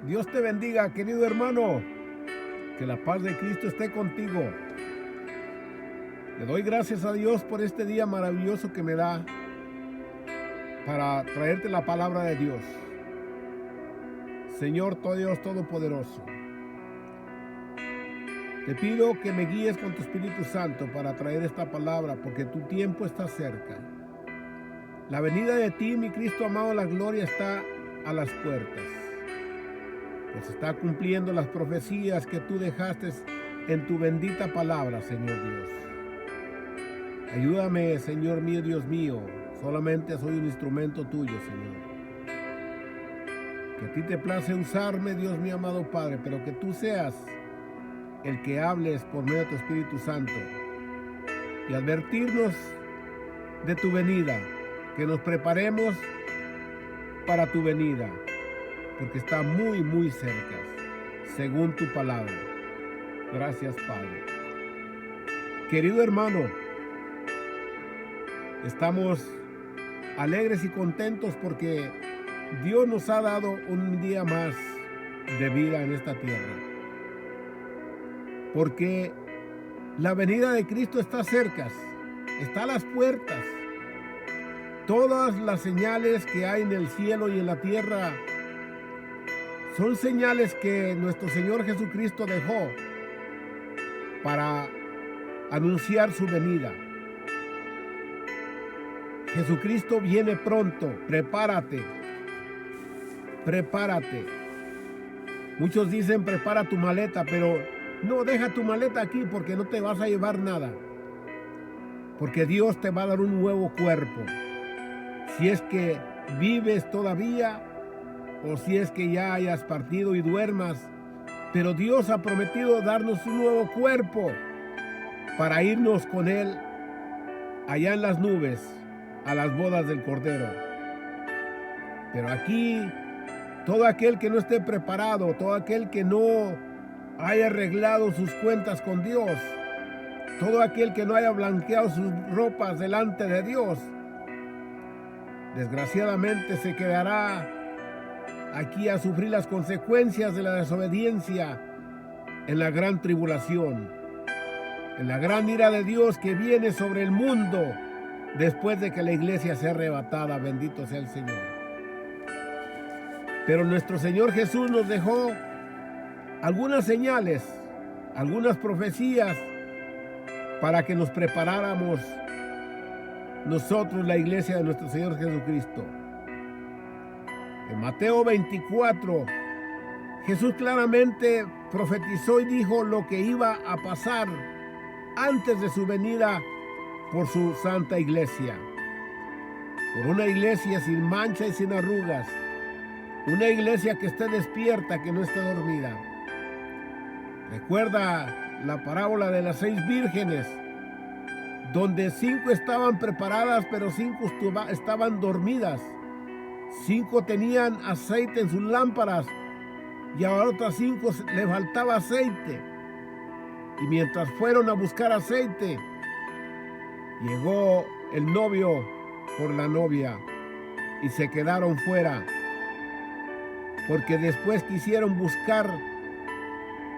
Dios te bendiga, querido hermano. Que la paz de Cristo esté contigo. Le doy gracias a Dios por este día maravilloso que me da para traerte la palabra de Dios. Señor, todo Dios Todopoderoso, te pido que me guíes con tu Espíritu Santo para traer esta palabra, porque tu tiempo está cerca. La venida de ti, mi Cristo amado, la gloria está a las puertas. Pues está cumpliendo las profecías que tú dejaste en tu bendita palabra, Señor Dios. Ayúdame, Señor mío, Dios mío. Solamente soy un instrumento tuyo, Señor. Que a ti te place usarme, Dios mío, amado Padre, pero que tú seas el que hables por medio de tu Espíritu Santo y advertirnos de tu venida, que nos preparemos para tu venida, porque está muy, muy cerca, según tu palabra. Gracias, Padre. Querido hermano, estamos alegres y contentos porque Dios nos ha dado un día más de vida en esta tierra. Porque la venida de Cristo está cerca, está a las puertas. Todas las señales que hay en el cielo y en la tierra son señales que nuestro Señor Jesucristo dejó para anunciar su venida. Jesucristo viene pronto, prepárate, prepárate. Muchos dicen prepara tu maleta, pero no, deja tu maleta aquí porque no te vas a llevar nada. Porque Dios te va a dar un nuevo cuerpo. Si es que vives todavía o si es que ya hayas partido y duermas, pero Dios ha prometido darnos un nuevo cuerpo para irnos con Él allá en las nubes a las bodas del Cordero. Pero aquí, todo aquel que no esté preparado, todo aquel que no haya arreglado sus cuentas con Dios, todo aquel que no haya blanqueado sus ropas delante de Dios, desgraciadamente se quedará aquí a sufrir las consecuencias de la desobediencia en la gran tribulación, en la gran ira de Dios que viene sobre el mundo después de que la iglesia sea arrebatada. Bendito sea el Señor. Pero nuestro Señor Jesús nos dejó algunas señales, algunas profecías para que nos preparáramos nosotros, la iglesia de nuestro Señor Jesucristo. En Mateo 24, Jesús claramente profetizó y dijo lo que iba a pasar antes de su venida por su santa iglesia. Por una iglesia sin mancha y sin arrugas. Una iglesia que esté despierta, que no esté dormida. Recuerda la parábola de las 6 vírgenes, donde 5 estaban preparadas, pero 5 estaban dormidas. 5 tenían aceite en sus lámparas y a otras 5 le faltaba aceite. Y mientras fueron a buscar aceite, llegó el novio por la novia y se quedaron fuera, porque después quisieron buscar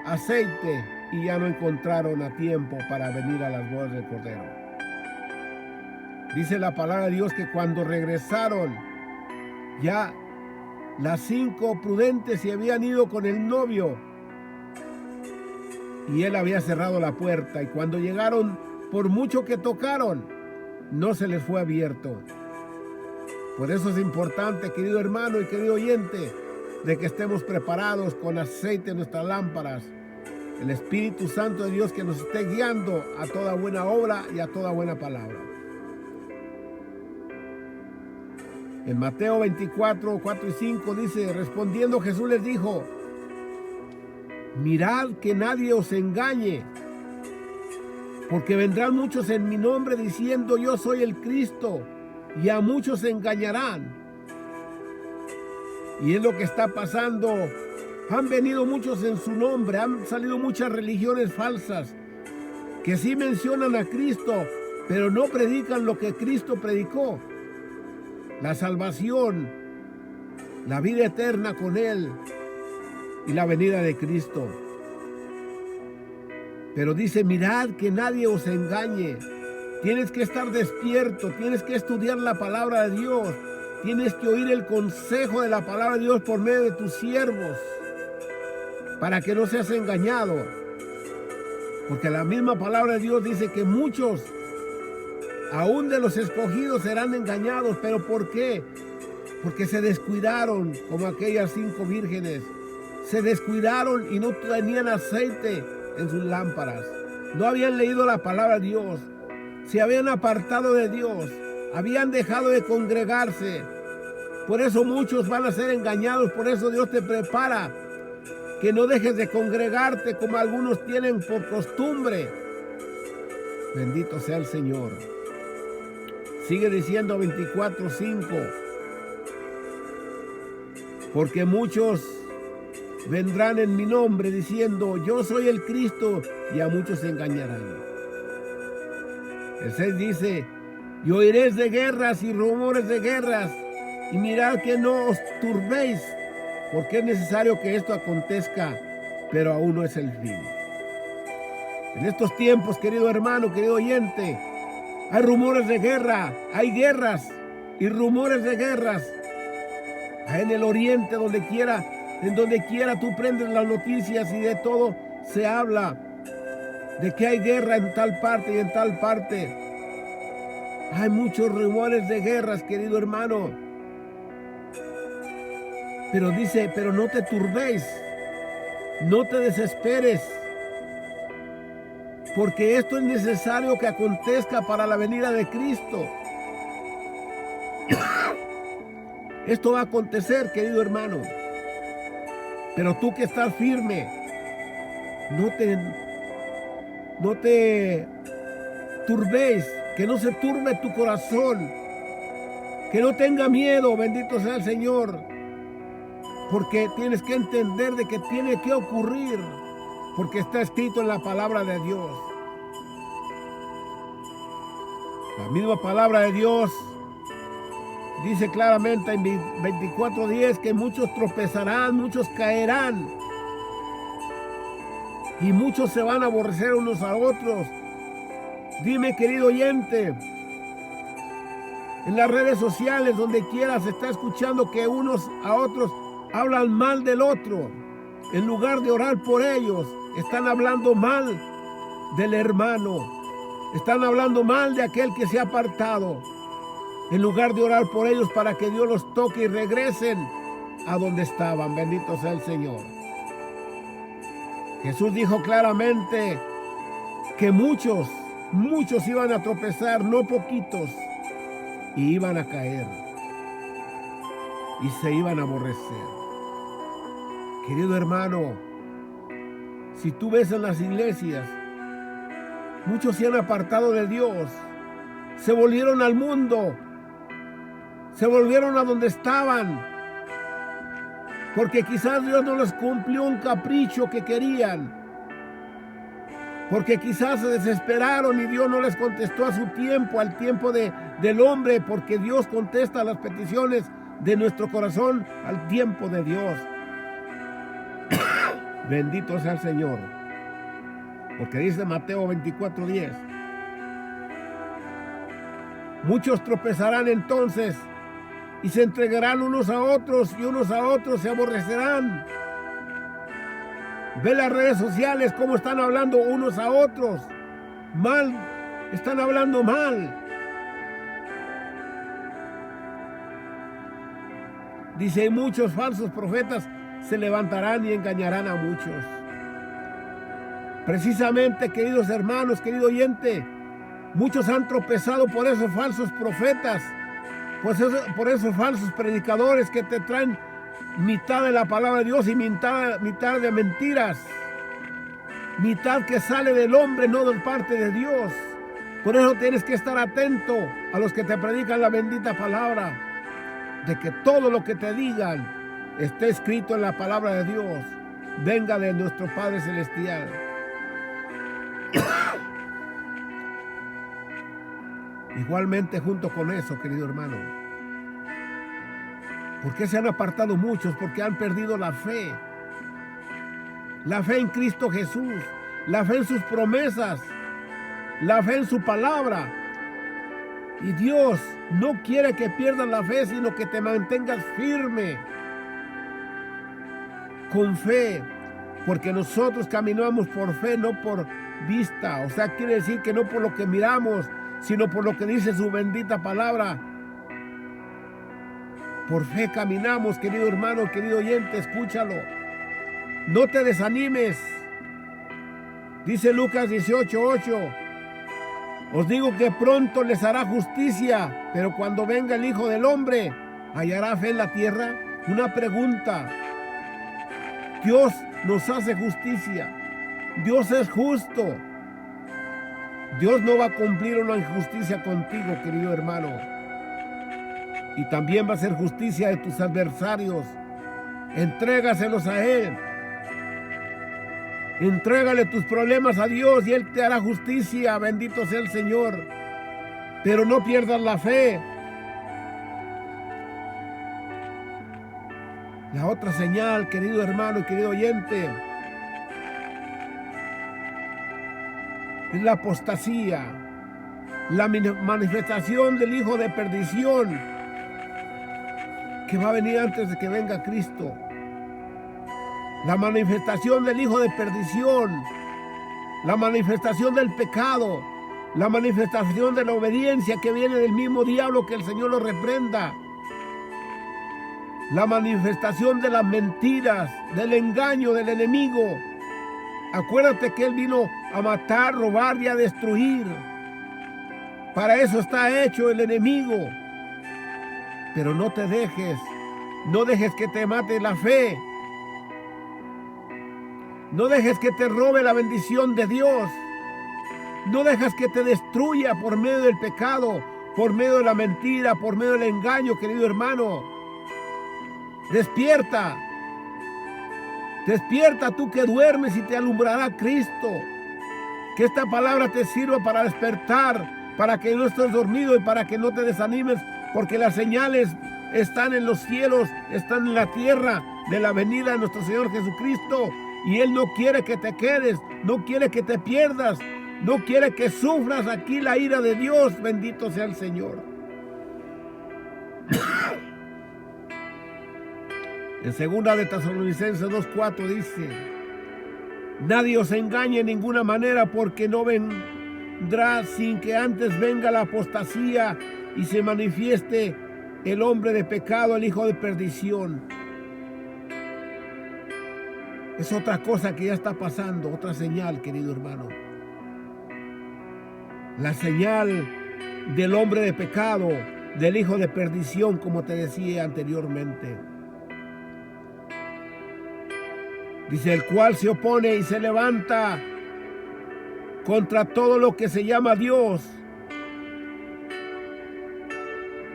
aceite y ya no encontraron a tiempo para venir a las bodas del Cordero. Dice la palabra de Dios que cuando regresaron, ya las 5 prudentes se habían ido con el novio y él había cerrado la puerta, y cuando llegaron, por mucho que tocaron, no se les fue abierto. Por eso es importante, querido hermano y querido oyente, de que estemos preparados con aceite en nuestras lámparas. El Espíritu Santo de Dios que nos esté guiando a toda buena obra y a toda buena palabra. En Mateo 24, 4 y 5 dice, respondiendo Jesús les dijo, mirad que nadie os engañe, porque vendrán muchos en mi nombre diciendo yo soy el Cristo, y a muchos se engañarán. Y es lo que está pasando. Han venido muchos en su nombre, han salido muchas religiones falsas que sí mencionan a Cristo, pero no predican lo que Cristo predicó. La salvación, la vida eterna con Él, y la venida de Cristo. Pero dice, mirad que nadie os engañe. Tienes que estar despierto, tienes que estudiar la palabra de Dios, tienes que oír el consejo de la palabra de Dios por medio de tus siervos, para que no seas engañado. Porque la misma palabra de Dios dice que muchos, aún de los escogidos, serán engañados. ¿Pero por qué? Porque se descuidaron como aquellas 5 vírgenes. Se descuidaron y no tenían aceite en sus lámparas. No habían leído la palabra de Dios. Se habían apartado de Dios. Habían dejado de congregarse. Por eso muchos van a ser engañados. Por eso Dios te prepara. Que no dejes de congregarte como algunos tienen por costumbre. Bendito sea el Señor. Sigue diciendo 24:5. Porque muchos vendrán en mi nombre diciendo, yo soy el Cristo, y a muchos se engañarán. El 6 dice, y oiréis de guerras y rumores de guerras, y mirad que no os turbéis, porque es necesario que esto acontezca, pero aún no es el fin. En estos tiempos, querido hermano, querido oyente, hay rumores de guerra, hay guerras y rumores de guerras. En el oriente, donde quiera, en donde quiera tú prendes las noticias y de todo se habla de que hay guerra en tal parte y en tal parte. Hay muchos rumores de guerras, querido hermano. Pero dice, pero no te turbéis, no te desesperes, porque esto es necesario que acontezca para la venida de Cristo. Esto va a acontecer, querido hermano. Pero tú que estás firme, no te turbéis, que no se turbe tu corazón, que no tenga miedo, bendito sea el Señor, porque tienes que entender de que tiene que ocurrir, porque está escrito en la palabra de Dios. La misma palabra de Dios dice claramente en 24:10 que muchos tropezarán, muchos caerán y muchos se van a aborrecer unos a otros. Dime, querido oyente, en las redes sociales, donde quiera, se está escuchando que unos a otros hablan mal del otro. En lugar de orar por ellos, están hablando mal del hermano. Están hablando mal de aquel que se ha apartado. En lugar de orar por ellos para que Dios los toque y regresen a donde estaban. Bendito sea el Señor. Jesús dijo claramente que muchos iban a tropezar, no poquitos, y iban a caer y se iban a aborrecer. Querido hermano, si tú ves en las iglesias, muchos se han apartado de Dios, se volvieron al mundo, se volvieron a donde estaban, porque quizás Dios no les cumplió un capricho que querían, porque quizás se desesperaron y Dios no les contestó a su tiempo, al tiempo del hombre, porque Dios contesta las peticiones de nuestro corazón al tiempo de Dios. Bendito sea el Señor, porque dice Mateo 24:10, muchos tropezarán entonces y se entregarán unos a otros y unos a otros se aborrecerán. Ve las redes sociales cómo están hablando unos a otros. Mal, están hablando mal. Dice, muchos falsos profetas se levantarán y engañarán a muchos. Precisamente, queridos hermanos, querido oyente, muchos han tropezado por esos falsos profetas, por esos falsos predicadores que te traen mitad de la palabra de Dios y mitad de mentiras, mitad que sale del hombre, no de parte de Dios. Por eso tienes que estar atento a los que te predican la bendita palabra, de que todo lo que te digan esté escrito en la palabra de Dios, venga de nuestro Padre Celestial. Igualmente, junto con eso, querido hermano, ¿por qué se han apartado muchos? Porque han perdido la fe. La fe en Cristo Jesús, la fe en sus promesas, la fe en su palabra. Y Dios no quiere que pierdas la fe, sino que te mantengas firme, con fe, porque nosotros caminamos por fe, no por vista. O sea, quiere decir que no por lo que miramos, sino por lo que dice su bendita palabra. Por fe caminamos, querido hermano, querido oyente, escúchalo. No te desanimes. Dice Lucas 18:8. Os digo que pronto les hará justicia, pero cuando venga el Hijo del Hombre, ¿hallará fe en la tierra? Una pregunta. Dios nos hace justicia. Dios es justo. Dios no va a cumplir una injusticia contigo, querido hermano. Y también va a hacer justicia de tus adversarios. Entrégaselos a Él. Entrégale tus problemas a Dios y Él te hará justicia. Bendito sea el Señor. Pero no pierdas la fe. La otra señal, querido hermano y querido oyente, es la apostasía, la manifestación del hijo de perdición que va a venir antes de que venga Cristo. La manifestación del hijo de perdición, la manifestación del pecado, la manifestación de la obediencia que viene del mismo diablo, que el Señor lo reprenda. La manifestación de las mentiras, del engaño del enemigo. Acuérdate que Él vino a matar, robar y a destruir. Para eso está hecho el enemigo. Pero no te dejes, no dejes que te mate la fe. No dejes que te robe la bendición de Dios. No dejes que te destruya por medio del pecado, por medio de la mentira, por medio del engaño, querido hermano. Despierta. Despierta tú que duermes y te alumbrará Cristo. Que esta palabra te sirva para despertar, para que no estés dormido y para que no te desanimes, porque las señales están en los cielos, están en la tierra de la venida de nuestro Señor Jesucristo. Y Él no quiere que te quedes, no quiere que te pierdas, no quiere que sufras aquí la ira de Dios. Bendito sea el Señor. En 2 de Tesalonicenses 2:4 dice: nadie os engañe en ninguna manera, porque no vendrá sin que antes venga la apostasía y se manifieste el hombre de pecado, el hijo de perdición. Es otra cosa que ya está pasando, otra señal, querido hermano. La señal del hombre de pecado, del hijo de perdición, como te decía anteriormente. Dice: el cual se opone y se levanta contra todo lo que se llama Dios,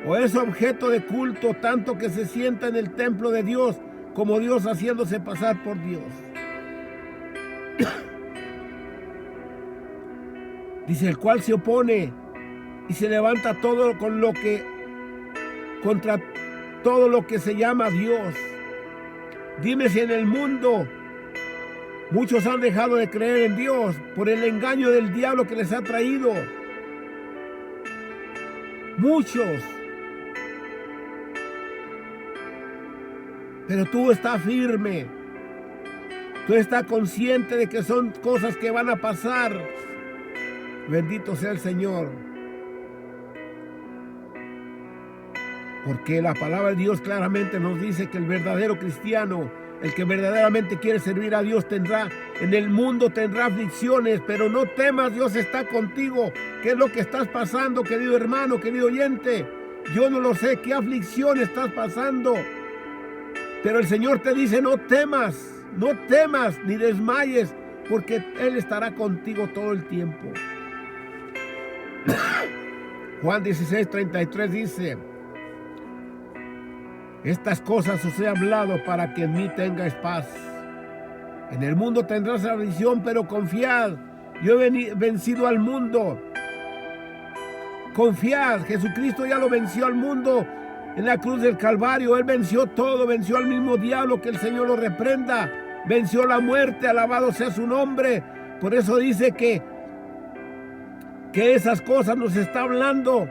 o es objeto de culto, tanto que se sienta en el templo de Dios, como Dios haciéndose pasar por Dios. Dice: el cual se opone y se levanta contra todo lo que se llama Dios. Dime si en el mundo muchos han dejado de creer en Dios por el engaño del diablo que les ha traído. Muchos. Pero tú estás firme. Tú estás consciente de que son cosas que van a pasar. Bendito sea el Señor. Porque la palabra de Dios claramente nos dice que el verdadero cristiano, el que verdaderamente quiere servir a Dios, en el mundo tendrá aflicciones, pero no temas, Dios está contigo. ¿Qué es lo que estás pasando, querido hermano, querido oyente? Yo no lo sé, qué aflicción estás pasando. Pero el Señor te dice: no temas ni desmayes, porque Él estará contigo todo el tiempo. Juan 16:33 dice: estas cosas os he hablado para que en mí tengáis paz. En el mundo tendrás aflicción, pero confiad, yo he vencido al mundo. Confiad, Jesucristo ya lo venció al mundo en la cruz del Calvario. Él venció todo, venció al mismo diablo, que el Señor lo reprenda. venció la muerte, alabado sea su nombre. Por eso dice que esas cosas nos está hablando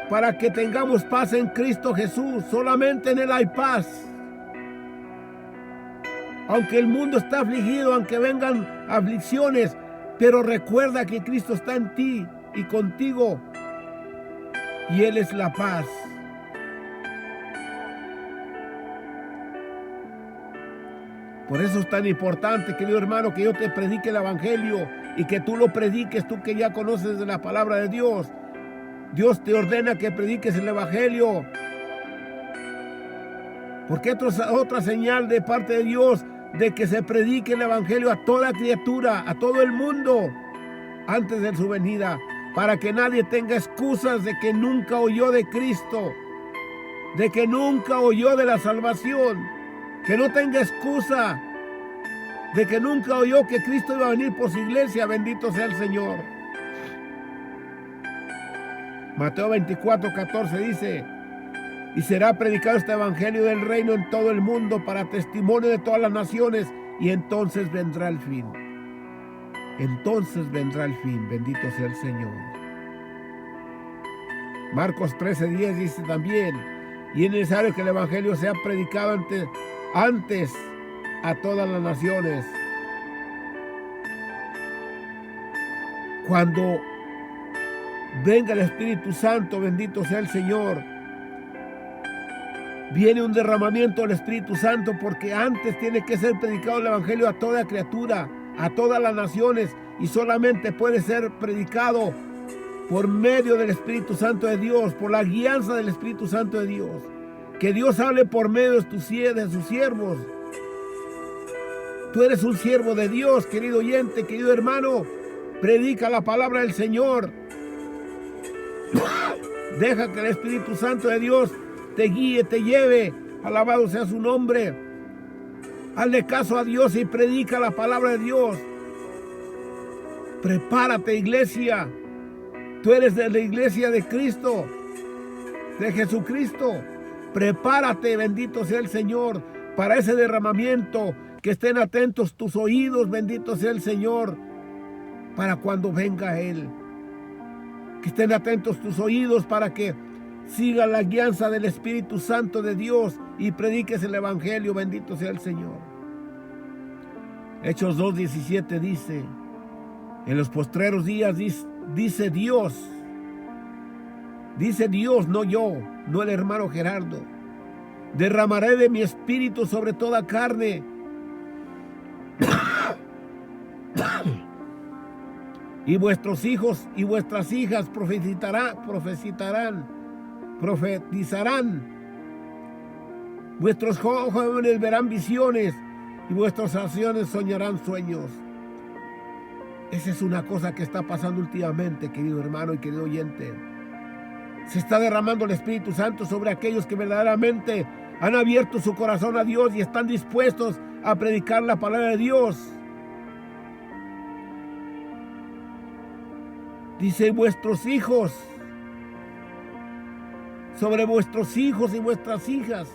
para que tengamos paz en Cristo Jesús. Solamente en Él hay paz. Aunque el mundo está afligido, aunque vengan aflicciones, pero recuerda que Cristo está en ti y contigo, y Él es la paz. Por eso es tan importante, querido hermano, que yo te predique el Evangelio y que tú lo prediques, tú que ya conoces de la palabra de Dios. Dios te ordena que prediques el Evangelio. Porque otra señal de parte de Dios de que se predique el Evangelio a toda criatura, a todo el mundo, antes de su venida, para que nadie tenga excusas de que nunca oyó de Cristo, de que nunca oyó de la salvación, que no tenga excusa de que nunca oyó que Cristo iba a venir por su iglesia. Bendito sea el Señor. Mateo 24:14 dice: y será predicado este evangelio del reino en todo el mundo para testimonio de todas las naciones, y entonces vendrá el fin. Entonces vendrá el fin. Bendito sea el Señor. Marcos 13:10 dice también: y es necesario que el evangelio sea predicado antes a todas las naciones. Cuando venga el Espíritu Santo, bendito sea el Señor, viene un derramamiento del Espíritu Santo, porque antes tiene que ser predicado el evangelio a toda criatura, a todas las naciones, y solamente puede ser predicado por medio del Espíritu Santo de Dios, por la guianza del Espíritu Santo de Dios. Que Dios hable por medio de sus siervos. Tú eres un siervo de Dios, querido oyente, querido hermano. Predica la palabra del Señor. Deja que el Espíritu Santo de Dios te guíe, te lleve. Alabado sea su nombre. Hazle caso a Dios y predica la palabra de Dios. Prepárate, iglesia. Tú eres de la iglesia de Cristo, de Jesucristo. Prepárate, bendito sea el Señor, para ese derramamiento. Que estén atentos tus oídos, bendito sea el Señor, para cuando venga Él. Que estén atentos tus oídos para que siga la guianza del Espíritu Santo de Dios y prediques el Evangelio. Bendito sea el Señor. Hechos 2:17 dice: en los postreros días, dice Dios, no yo, no el hermano Gerardo, derramaré de mi espíritu sobre toda carne. Y vuestros hijos y vuestras hijas profetizarán. Vuestros jóvenes verán visiones y vuestros ancianos soñarán sueños. Esa es una cosa que está pasando últimamente, querido hermano y querido oyente. Se está derramando el Espíritu Santo sobre aquellos que verdaderamente han abierto su corazón a Dios y están dispuestos a predicar la palabra de Dios. Dice: vuestros hijos, sobre vuestros hijos y vuestras hijas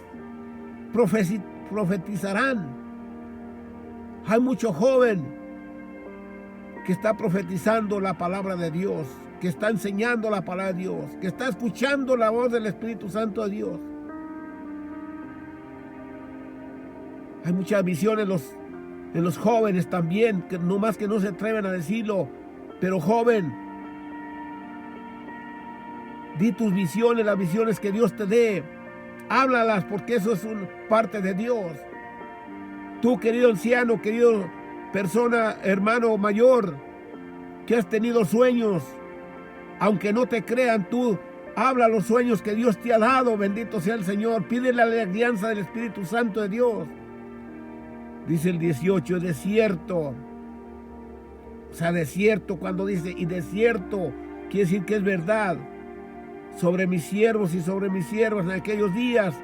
profetizarán. Hay mucho joven que está profetizando la palabra de Dios, que está enseñando la palabra de Dios, que está escuchando la voz del Espíritu Santo de Dios. Hay muchas visiones en los jóvenes también, que no más que no se atreven a decirlo. Pero joven, di tus visiones, las visiones que Dios te dé. Háblalas, porque eso es parte de Dios. Tú, querido anciano, querido persona, hermano mayor, que has tenido sueños, aunque no te crean, tú habla los sueños que Dios te ha dado. Bendito sea el Señor. Pídele la alianza del Espíritu Santo de Dios. Dice el 18, desierto. O sea, desierto, cuando dice y desierto, quiere decir que es verdad. Sobre mis siervos y sobre mis siervas en aquellos días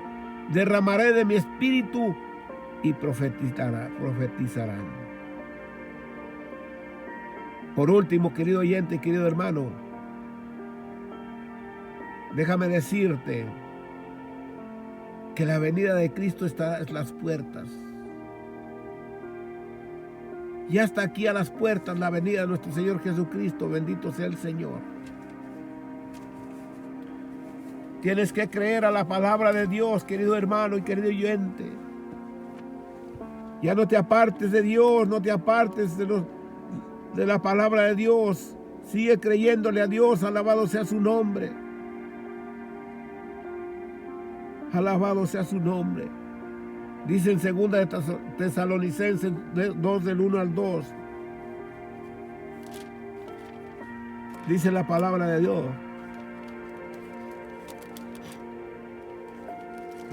derramaré de mi espíritu y profetizarán. Por último, querido oyente, querido hermano, déjame decirte que la venida de Cristo está en las puertas. Ya está aquí a las puertas la venida de nuestro Señor Jesucristo. Bendito sea el Señor. Tienes que creer a la palabra de Dios, querido hermano y querido oyente. Ya no te apartes de Dios, no te apartes de la palabra de Dios. Sigue creyéndole a Dios, alabado sea su nombre. Alabado sea su nombre. Dice en 2 de Tesalonicenses 2 del 1 al 2. Dice la palabra de Dios.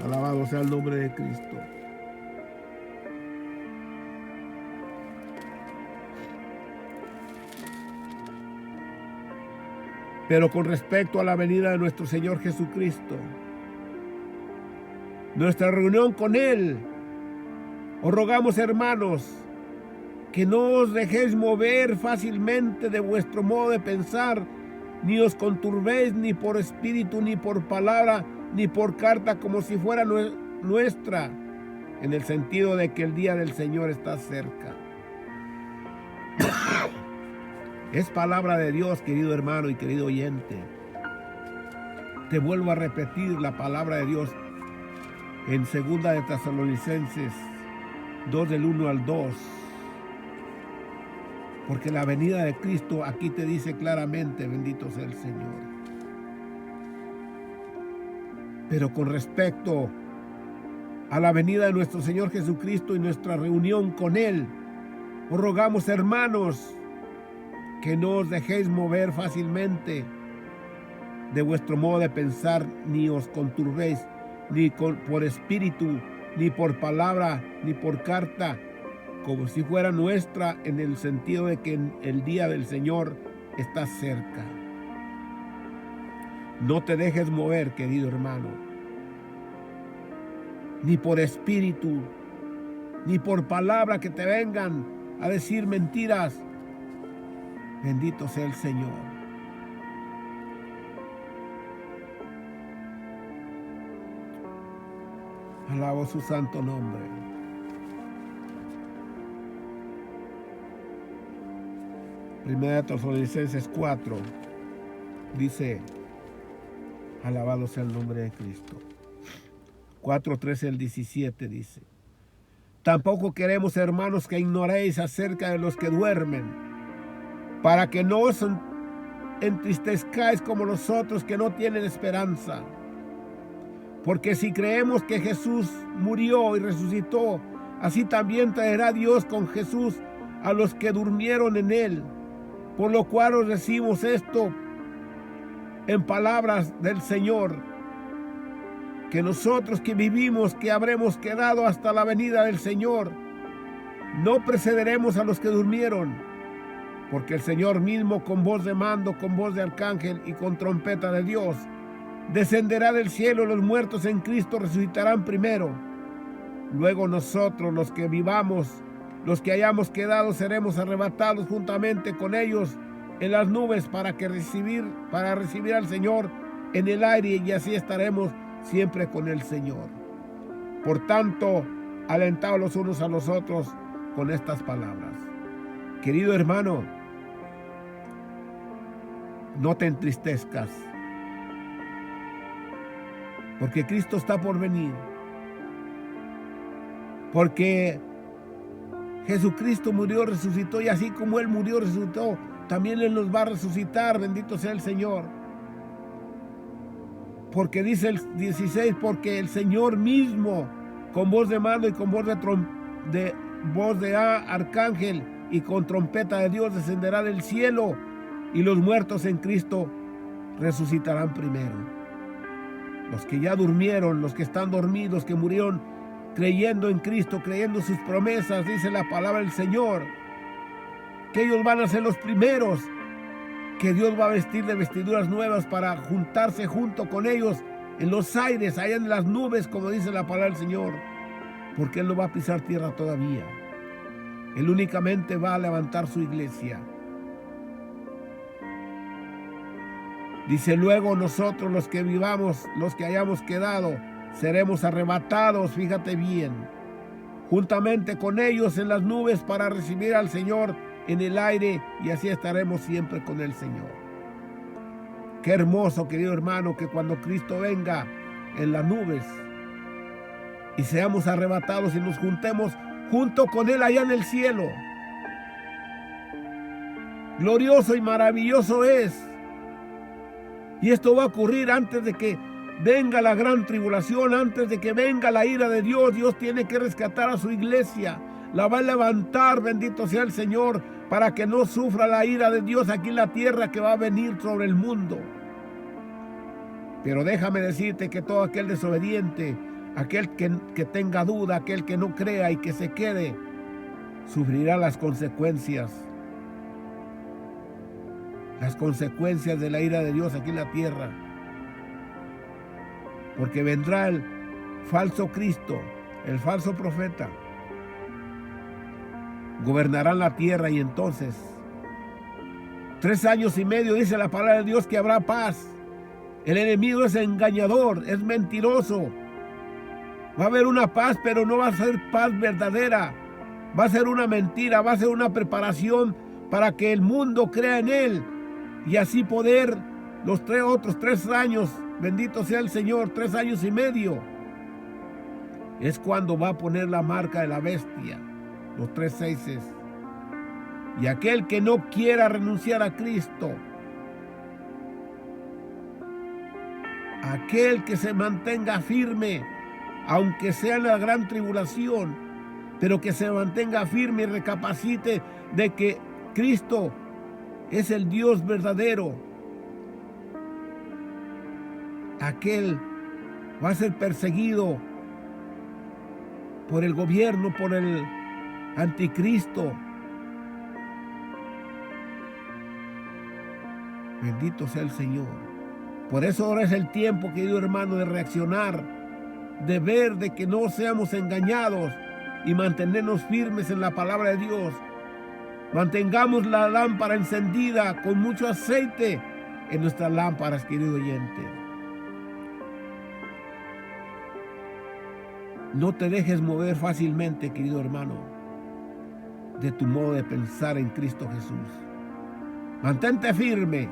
Alabado sea el nombre de Cristo. Pero con respecto a la venida de nuestro Señor Jesucristo, nuestra reunión con Él, os rogamos, hermanos, que no os dejéis mover fácilmente de vuestro modo de pensar, ni os conturbéis ni por espíritu, ni por palabra, ni por carta, como si fuera nuestra, en el sentido de que el día del Señor está cerca. Es palabra de Dios, querido hermano y querido oyente. Te vuelvo a repetir la palabra de Dios en 2 de Tesalonicenses 2 del 1 al 2. Porque la venida de Cristo aquí te dice claramente, bendito sea el Señor. Pero con respecto a la venida de nuestro Señor Jesucristo y nuestra reunión con Él, os rogamos, hermanos, que no os dejéis mover fácilmente de vuestro modo de pensar, ni os conturbéis, ni por espíritu, ni por palabra, ni por carta, como si fuera nuestra, en el sentido de que el día del Señor está cerca. No te dejes mover, querido hermano, ni por espíritu, ni por palabra que te vengan a decir mentiras. Bendito sea el Señor. Alabo su santo nombre. Primera de Tesalonicenses 4 dice, alabado sea el nombre de Cristo. 4:13 al 17 dice, tampoco queremos, hermanos, que ignoréis acerca de los que duermen, para que no os entristezcáis como los otros que no tienen esperanza. Porque si creemos que Jesús murió y resucitó, así también traerá Dios con Jesús a los que durmieron en él. Por lo cual os decimos esto en palabras del Señor, que nosotros que vivimos, que habremos quedado hasta la venida del Señor, no precederemos a los que durmieron, porque el Señor mismo, con voz de mando, con voz de arcángel y con trompeta de Dios, descenderá del cielo. Los muertos en Cristo resucitarán primero. Luego nosotros, los que vivamos, los que hayamos quedado, seremos arrebatados juntamente con ellos en las nubes para recibir al Señor en el aire, y así estaremos siempre con el Señor. Por tanto, alentaos los unos a los otros con estas palabras. Querido hermano, no te entristezcas, porque Cristo está por venir. Porque Jesucristo murió, resucitó, y así como Él murió, resucitó, también Él nos va a resucitar. Bendito sea el Señor. Porque dice el 16, porque el Señor mismo, con voz de mando y con voz de arcángel y con trompeta de Dios, descenderá del cielo, y los muertos en Cristo resucitarán primero. Los que ya durmieron, los que están dormidos, que murieron creyendo en Cristo, creyendo sus promesas, dice la palabra del Señor, que ellos van a ser los primeros, que Dios va a vestir de vestiduras nuevas para juntarse junto con ellos en los aires, allá en las nubes, como dice la palabra del Señor, porque Él no va a pisar tierra todavía. Él únicamente va a levantar su iglesia. Dice, luego nosotros, los que vivamos, los que hayamos quedado, seremos arrebatados, fíjate bien, juntamente con ellos en las nubes para recibir al Señor en el aire, y así estaremos siempre con el Señor. Qué hermoso, querido hermano, que cuando Cristo venga en las nubes y seamos arrebatados y nos juntemos junto con Él allá en el cielo. Glorioso y maravilloso es. Y esto va a ocurrir antes de que venga la gran tribulación, antes de que venga la ira de Dios. Dios tiene que rescatar a su iglesia. La va a levantar, bendito sea el Señor, para que no sufra la ira de Dios aquí en la tierra que va a venir sobre el mundo. Pero déjame decirte que todo aquel desobediente, aquel que tenga duda, aquel que no crea y que se quede, sufrirá las consecuencias de la ira de Dios aquí en la tierra. Porque vendrá el falso Cristo, el falso profeta. Gobernarán la tierra y entonces 3 años y medio dice la palabra de Dios que habrá paz. El enemigo es engañador, es mentiroso. Va a haber una paz, pero no va a ser paz verdadera. Va a ser una mentira, va a ser una preparación para que el mundo crea en Él. Y así poder los otros 3 años, bendito sea el Señor, 3 años y medio, es cuando va a poner la marca de la bestia, los 3 seises. Y aquel que no quiera renunciar a Cristo, aquel que se mantenga firme, aunque sea en la gran tribulación, pero que se mantenga firme y recapacite de que Cristo es el Dios verdadero, aquel va a ser perseguido por el gobierno, por el anticristo. Bendito sea el Señor. Por eso ahora es el tiempo, querido hermano, de reaccionar, de ver, de que no seamos engañados y mantenernos firmes en la palabra de Dios. Mantengamos la lámpara encendida con mucho aceite en nuestras lámparas, querido oyente. No te dejes mover fácilmente, querido hermano, de tu modo de pensar en Cristo Jesús. Mantente firme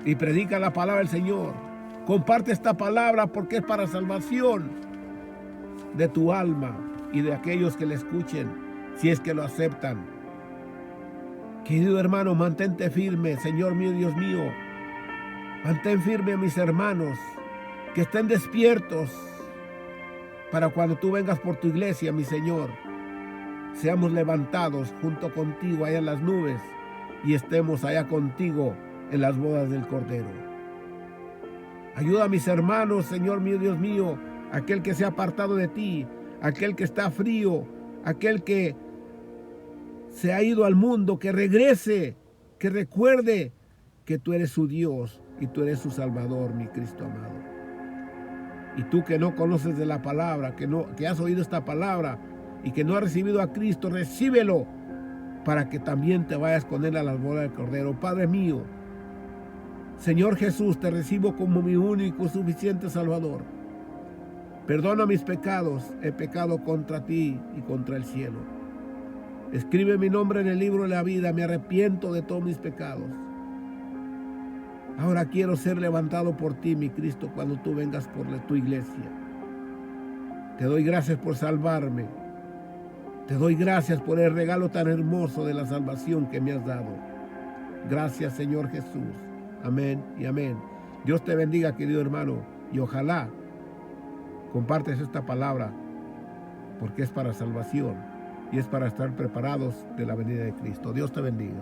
y predica la palabra del Señor. Comparte esta palabra porque es para salvación de tu alma y de aquellos que la escuchen, si es que lo aceptan. Querido hermano, mantente firme, Señor mío, Dios mío. Mantén firme a mis hermanos, que estén despiertos para cuando tú vengas por tu iglesia, mi Señor, seamos levantados junto contigo allá en las nubes y estemos allá contigo en las bodas del Cordero. Ayuda a mis hermanos, Señor mío, Dios mío, aquel que se ha apartado de ti, aquel que está frío, aquel que se ha ido al mundo, que regrese, que recuerde que tú eres su Dios y tú eres su Salvador, mi Cristo amado. Y tú que no conoces de la palabra, que has oído esta palabra y que no has recibido a Cristo, recíbelo para que también te vayas con Él a las bodas del Cordero. Padre mío, Señor Jesús, te recibo como mi único y suficiente Salvador. Perdona mis pecados, he pecado contra ti y contra el cielo. Escribe mi nombre en el libro de la vida, me arrepiento de todos mis pecados. Ahora quiero ser levantado por ti, mi Cristo, cuando tú vengas por tu iglesia. Te doy gracias por salvarme. Te doy gracias por el regalo tan hermoso de la salvación que me has dado. Gracias, Señor Jesús. Amén y amén. Dios te bendiga, querido hermano, y ojalá compartes esta palabra porque es para salvación y es para estar preparados de la venida de Cristo. Dios te bendiga.